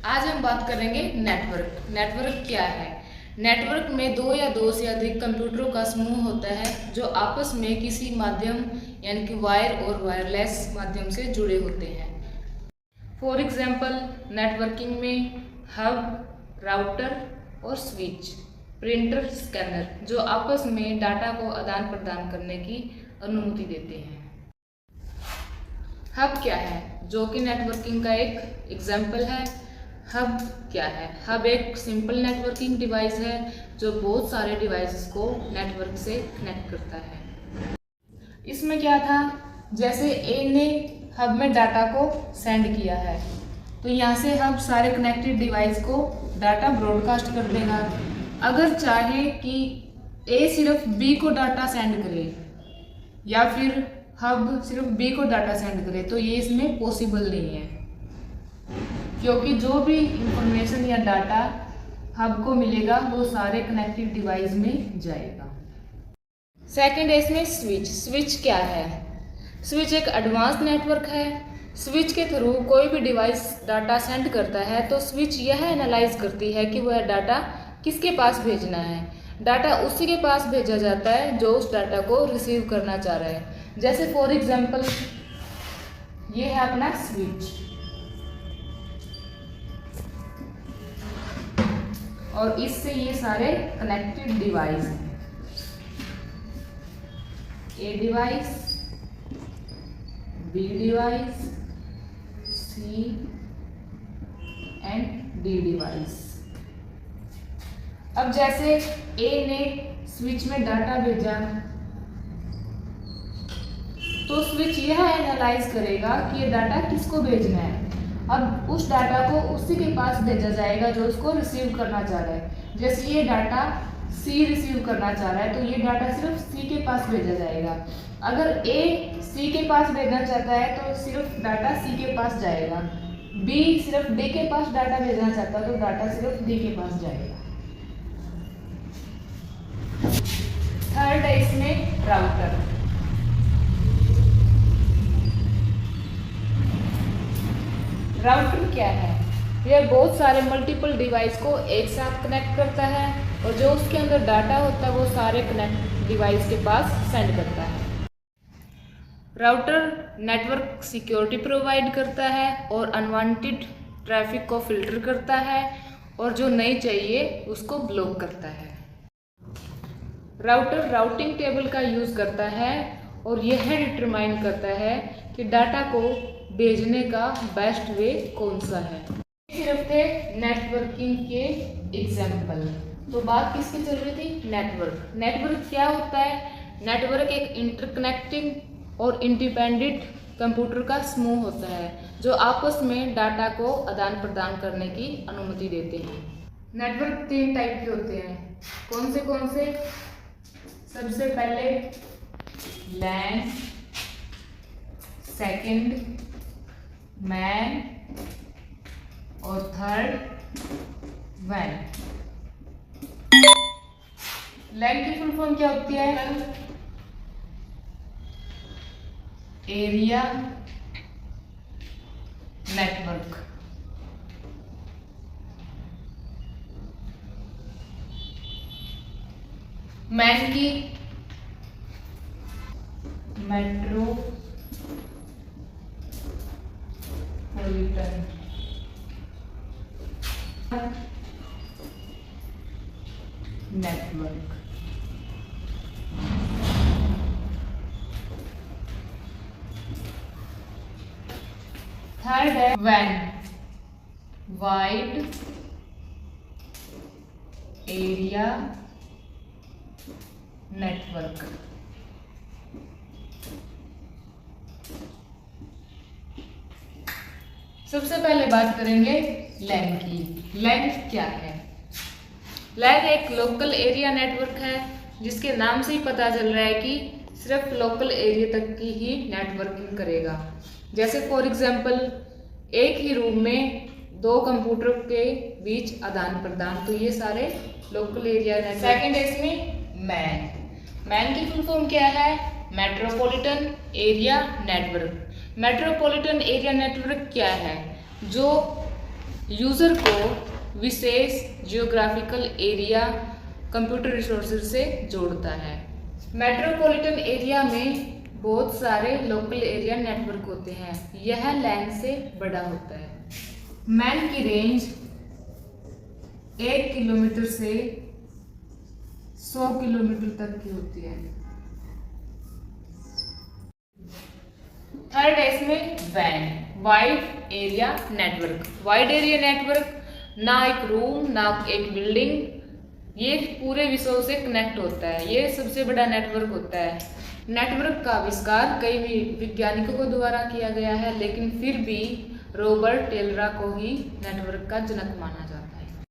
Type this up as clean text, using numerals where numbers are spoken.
आज हम बात करेंगे नेटवर्क। नेटवर्क क्या है? नेटवर्क में दो या दो से अधिक कंप्यूटरों का समूह होता है जो आपस में किसी माध्यम यानी कि वायर और वायरलेस माध्यम से जुड़े होते हैं। फॉर एग्जाम्पल नेटवर्किंग में हब, राउटर और स्विच, प्रिंटर, स्कैनर जो आपस में डाटा को आदान प्रदान करने की अनुमति देते हैं। हब क्या है? जो कि नेटवर्किंग का एक एग्जाम्पल है। हब क्या है? हब एक सिंपल नेटवर्किंग डिवाइस है जो बहुत सारे डिवाइसेस को नेटवर्क से कनेक्ट करता है। इसमें क्या था, जैसे ए ने हब में डाटा को सेंड किया है तो यहाँ से हब सारे कनेक्टेड डिवाइस को डाटा ब्रॉडकास्ट कर देगा। अगर चाहे कि ए सिर्फ बी को डाटा सेंड करे या फिर हब सिर्फ बी को डाटा सेंड करे तो ये इसमें पॉसिबल नहीं है, क्योंकि जो भी इंफॉर्मेशन या डाटा हब को मिलेगा वो सारे कनेक्टेड डिवाइस में जाएगा। सेकंड है इसमें स्विच। स्विच क्या है? स्विच एक एडवांस नेटवर्क है। स्विच के थ्रू कोई भी डिवाइस डाटा सेंड करता है तो स्विच यह एनालाइज करती है कि वह डाटा किसके पास भेजना है। डाटा उसी के पास भेजा जाता है जो उस डाटा को रिसीव करना चाह रहा है। जैसे फॉर एग्जांपल ये है अपना स्विच और इससे ये सारे कनेक्टेड डिवाइस हैं। A device, B device, C and D device. अब जैसे ए ने स्विच में डाटा भेजा तो स्विच यह एनालाइज करेगा कि ये डाटा किसको भेजना है। अब उस डाटा को उसी के पास भेजा जाएगा जो उसको रिसीव करना चाह रहा है। जैसे ये डाटा सी रिसीव करना चाह रहा है तो ये डाटा सिर्फ सी के पास भेजा जाएगा। अगर ए सी के पास भेजना चाहता है तो सिर्फ डाटा सी के पास जाएगा। बी सिर्फ डी के पास डाटा भेजना चाहता है तो डाटा सिर्फ डी के पास जाएगा। थर्ड है इसमें राउटर। राउटर क्या है? यह बहुत सारे मल्टीपल डिवाइस को एक साथ कनेक्ट करता है और जो उसके अंदर डाटा होता है वो सारे कनेक्ट डिवाइस के पास सेंड करता है। राउटर नेटवर्क सिक्योरिटी प्रोवाइड करता है और अनवांटेड ट्रैफिक को फिल्टर करता है और जो नहीं चाहिए उसको ब्लॉक करता है। राउटर राउटिंग टेबल का यूज़ करता है और यह डिटरमाइन करता है कि डाटा को भेजने का बेस्ट वे कौन सा है। सिर्फ थे नेटवर्किंग के एग्जाम्पल। तो बात किसकी चल रही थी? नेटवर्क। नेटवर्क क्या होता है? नेटवर्क एक इंटरकनेक्टिंग और इंडिपेंडेंट कंप्यूटर का समूह होता है जो आपस में डाटा को आदान प्रदान करने की अनुमति देते हैं। नेटवर्क 3 टाइप के होते हैं। कौन से? सबसे पहले लैन, सेकंड मैन और थर्ड वैन। लैन की फुल फॉर्म क्या होती है? Area network. मैन की मेट्रोपॉलिटन नेटवर्क। थर्ड है वैन, वाइड एरिया नेटवर्क। सबसे पहले बात करेंगे लैन की। लैन क्या है? लैन एक लोकल एरिया नेटवर्क है जिसके नाम से ही पता चल रहा है कि सिर्फ लोकल एरिया तक की ही नेटवर्किंग करेगा। जैसे फॉर एग्जांपल एक ही रूम में 2 कंप्यूटर के बीच आदान प्रदान, तो ये सारे लोकल एरिया नेटवर्क। सेकंड है इसमें मैन। मैन की फुल फॉर्म क्या है? Metropolitan area network. Metropolitan area network क्या है? जो यूज़र को विशेष जियोग्राफिकल एरिया कंप्यूटर रिसोर्सेज से जोड़ता है। मेट्रोपॉलिटन एरिया में बहुत सारे लोकल एरिया नेटवर्क होते हैं। यह लैन से बड़ा होता है। मैन की रेंज 1 किलोमीटर से 100 किलोमीटर तक की होती है। थर्ड है इसमें वैन, wide area network. Wide area network ना एक रूम ना एक बिल्डिंग, ये पूरे विश्व से कनेक्ट होता है। ये सबसे बड़ा नेटवर्क होता है। नेटवर्क का आविष्कार कई वैज्ञानिकों को द्वारा किया गया है, लेकिन फिर भी रॉबर्ट टेलर को ही नेटवर्क का जनक माना जाता है।